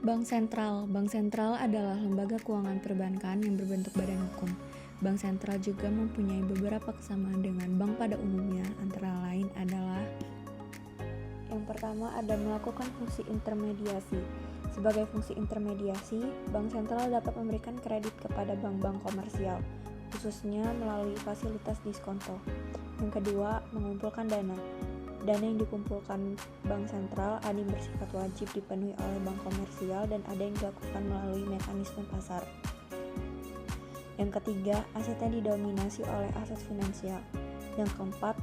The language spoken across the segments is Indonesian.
Bank Sentral. Bank Sentral adalah lembaga keuangan perbankan yang berbentuk badan hukum. Bank Sentral juga mempunyai beberapa kesamaan dengan bank pada umumnya, antara lain adalah: yang pertama ada melakukan fungsi intermediasi. Sebagai fungsi intermediasi, Bank Sentral dapat memberikan kredit kepada bank-bank komersial, khususnya melalui fasilitas diskonto. Yang kedua, mengumpulkan dana. Dana yang dikumpulkan Bank Sentral ada yang bersifat wajib dipenuhi oleh bank komersial dan ada yang dilakukan melalui mekanisme pasar. Yang ketiga, asetnya didominasi oleh aset finansial. Yang keempat,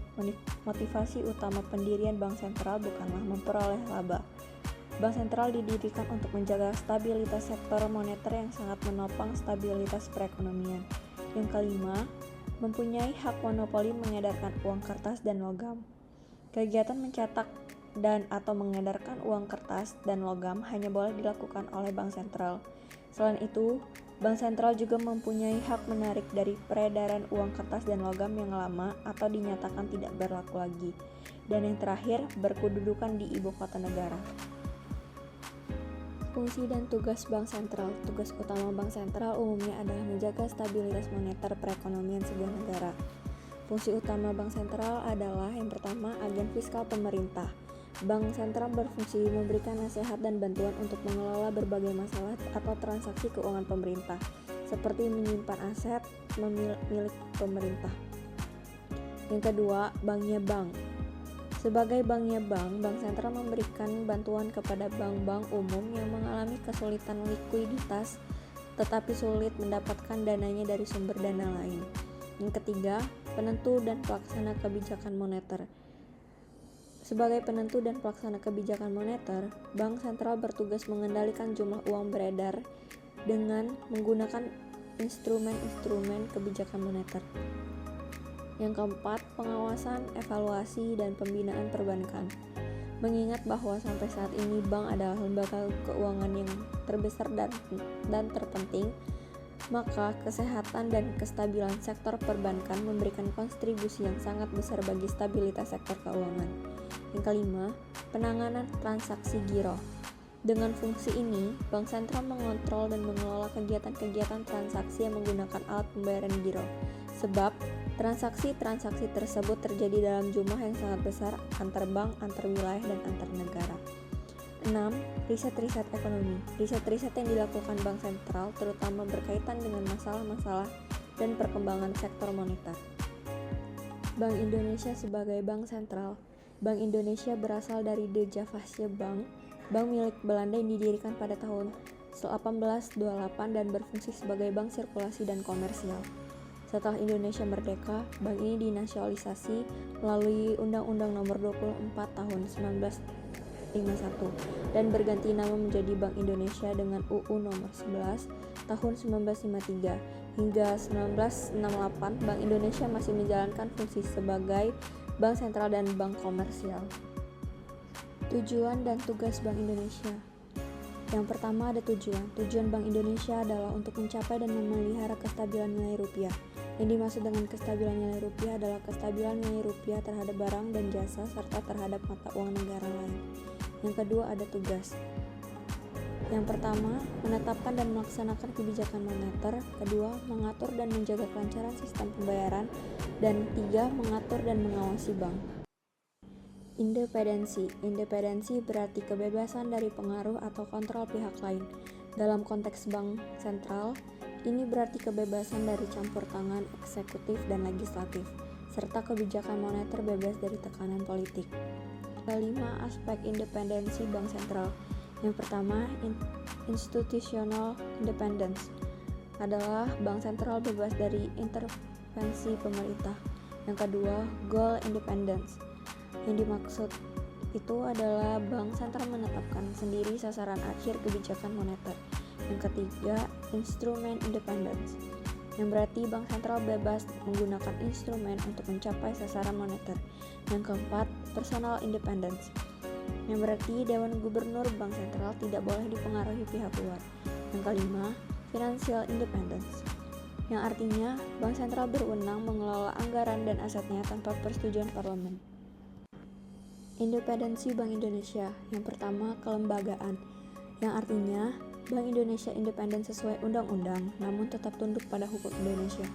motivasi utama pendirian Bank Sentral bukanlah memperoleh laba. Bank Sentral didirikan untuk menjaga stabilitas sektor moneter yang sangat menopang stabilitas perekonomian. Yang kelima, mempunyai hak monopoli mengedarkan uang kertas dan logam. Kegiatan mencetak dan atau mengedarkan uang kertas dan logam hanya boleh dilakukan oleh Bank Sentral. Selain itu, Bank Sentral juga mempunyai hak menarik dari peredaran uang kertas dan logam yang lama atau dinyatakan tidak berlaku lagi. Dan yang terakhir, berkedudukan di ibu kota negara. Fungsi dan tugas Bank Sentral. Tugas utama Bank Sentral umumnya adalah menjaga stabilitas moneter perekonomian sebuah negara. Fungsi utama Bank Sentral adalah yang pertama, agen fiskal pemerintah. Bank Sentral berfungsi memberikan nasihat dan bantuan untuk mengelola berbagai masalah atau transaksi keuangan pemerintah, seperti menyimpan aset milik pemerintah. Yang kedua, banknya bank. Sebagai banknya bank, Bank Sentral memberikan bantuan kepada bank-bank umum yang mengalami kesulitan likuiditas, tetapi sulit mendapatkan dananya dari sumber dana lain. Yang ketiga, penentu dan pelaksana kebijakan moneter. Sebagai penentu dan pelaksana kebijakan moneter, Bank Sentral bertugas mengendalikan jumlah uang beredar dengan menggunakan instrumen-instrumen kebijakan moneter. Yang keempat, pengawasan, evaluasi, dan pembinaan perbankan. Mengingat bahwa sampai saat ini bank adalah lembaga keuangan yang terbesar dan terpenting, maka kesehatan dan kestabilan sektor perbankan memberikan kontribusi yang sangat besar bagi stabilitas sektor keuangan. Yang kelima, penanganan transaksi giro. Dengan fungsi ini, Bank Sentral mengontrol dan mengelola kegiatan-kegiatan transaksi yang menggunakan alat pembayaran giro. Sebab, transaksi-transaksi tersebut terjadi dalam jumlah yang sangat besar antar bank, antar wilayah, dan antar negara. 6. Riset-riset ekonomi. Riset-riset yang dilakukan Bank Sentral terutama berkaitan dengan masalah-masalah dan perkembangan sektor moneter. Bank Indonesia sebagai Bank Sentral. Bank Indonesia berasal dari De Javasche Bank, bank milik Belanda yang didirikan pada tahun 1828 dan berfungsi sebagai bank sirkulasi dan komersial. Setelah Indonesia merdeka, bank ini dinasionalisasi melalui Undang-Undang Nomor 24 Tahun 1951 dan berganti nama menjadi Bank Indonesia dengan UU Nomor 11 Tahun 1953. Hingga 1968, Bank Indonesia masih menjalankan fungsi sebagai bank sentral dan bank komersial. Tujuan dan tugas Bank Indonesia. Yang pertama ada tujuan. Tujuan Bank Indonesia adalah untuk mencapai dan memelihara kestabilan nilai rupiah. Yang dimaksud dengan kestabilan nilai rupiah adalah kestabilan nilai rupiah terhadap barang dan jasa serta terhadap mata uang negara lain. Yang kedua ada tugas. Yang pertama, menetapkan dan melaksanakan kebijakan moneter. Kedua, mengatur dan menjaga kelancaran sistem pembayaran. Dan tiga, mengatur dan mengawasi bank. Independensi. Independensi berarti kebebasan dari pengaruh atau kontrol pihak lain. Dalam konteks Bank Sentral, ini berarti kebebasan dari campur tangan eksekutif dan legislatif, serta kebijakan moneter bebas dari tekanan politik. Kelima, aspek independensi Bank Sentral. Yang pertama, institutional independence adalah Bank Sentral bebas dari intervensi pemerintah. Yang kedua, goal independence. Yang dimaksud itu adalah Bank Sentral menetapkan sendiri sasaran akhir kebijakan moneter. Yang ketiga, instrument independence, yang berarti Bank Sentral bebas menggunakan instrumen untuk mencapai sasaran moneter. Yang keempat, personal independence, yang berarti Dewan Gubernur Bank Sentral tidak boleh dipengaruhi pihak luar. Yang kelima, financial independence, yang artinya Bank Sentral berwenang mengelola anggaran dan asetnya tanpa persetujuan parlemen. Independensi Bank Indonesia. Yang pertama, kelembagaan. yang artinya Bank Indonesia independen sesuai undang-undang, namun tetap tunduk pada hukum Indonesia.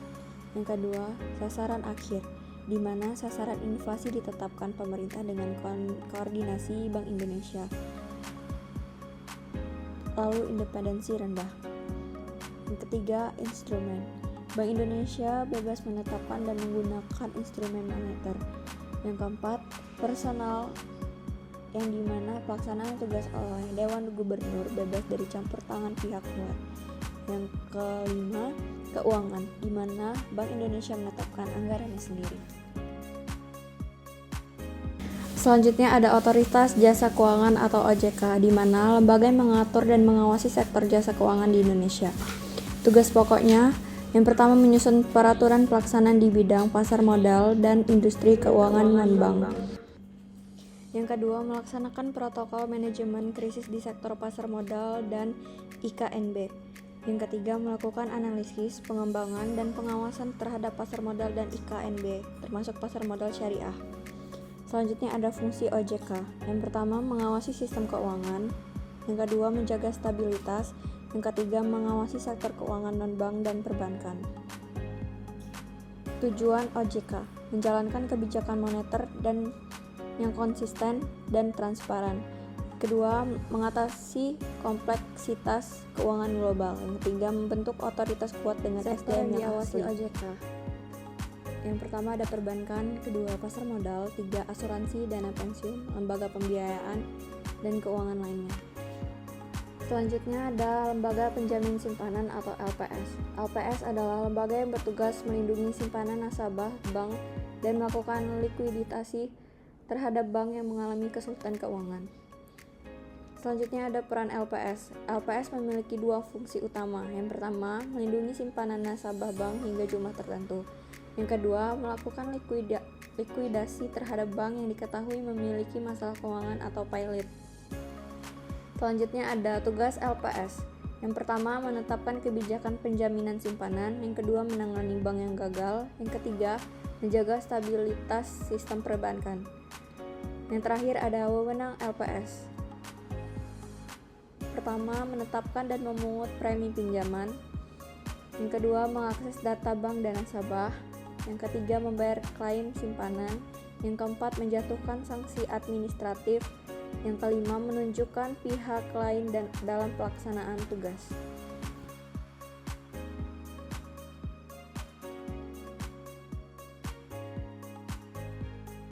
Yang kedua, sasaran akhir, di mana sasaran inflasi ditetapkan pemerintah dengan koordinasi Bank Indonesia. Lalu independensi rendah. Yang ketiga, instrumen. Bank Indonesia bebas menetapkan dan menggunakan instrumen moneter. Yang keempat, personal, yang dimana pelaksanaan tugas oleh Dewan Gubernur bebas dari campur tangan pihak luar. Yang kelima, keuangan, di mana Bank Indonesia menetapkan anggarannya sendiri. Selanjutnya ada Otoritas Jasa Keuangan atau OJK, di mana lembaga yang mengatur dan mengawasi sektor jasa keuangan di Indonesia. Tugas pokoknya, yang pertama menyusun peraturan pelaksanaan di bidang pasar modal dan industri keuangan non-bank. Yang kedua, melaksanakan protokol manajemen krisis di sektor pasar modal dan IKNB. Yang ketiga, melakukan analisis, pengembangan, dan pengawasan terhadap pasar modal dan IKNB, termasuk pasar modal syariah. Selanjutnya ada fungsi OJK. Yang pertama, mengawasi sistem keuangan. Yang kedua, menjaga stabilitas. Yang ketiga, mengawasi sektor keuangan non-bank dan perbankan. Tujuan OJK, menjalankan kebijakan moneter dan yang konsisten dan transparan. Kedua, mengatasi kompleksitas keuangan global. Yang ketiga, membentuk otoritas kuat dengan SDM yang diawasi OJK. Yang pertama ada perbankan, kedua pasar modal, tiga asuransi, dana pensiun, lembaga pembiayaan, dan keuangan lainnya. Selanjutnya ada lembaga penjamin simpanan atau LPS. LPS adalah lembaga yang bertugas melindungi simpanan nasabah bank dan melakukan likuidasi terhadap bank yang mengalami kesulitan keuangan. Selanjutnya ada peran LPS. LPS memiliki dua fungsi utama. Yang pertama, melindungi simpanan nasabah bank hingga jumlah tertentu. Yang kedua, melakukan likuidasi terhadap bank yang diketahui memiliki masalah keuangan atau pailit. Selanjutnya ada tugas LPS. Yang pertama, menetapkan kebijakan penjaminan simpanan. Yang kedua, menangani bank yang gagal. Yang ketiga, menjaga stabilitas sistem perbankan. Yang terakhir ada wewenang LPS. Pertama, menetapkan dan memungut premi pinjaman. Yang kedua, mengakses data bank dan nasabah. Yang ketiga, membayar klaim simpanan. Yang keempat, menjatuhkan sanksi administratif. Yang kelima, menunjukkan pihak lain dalam pelaksanaan tugas.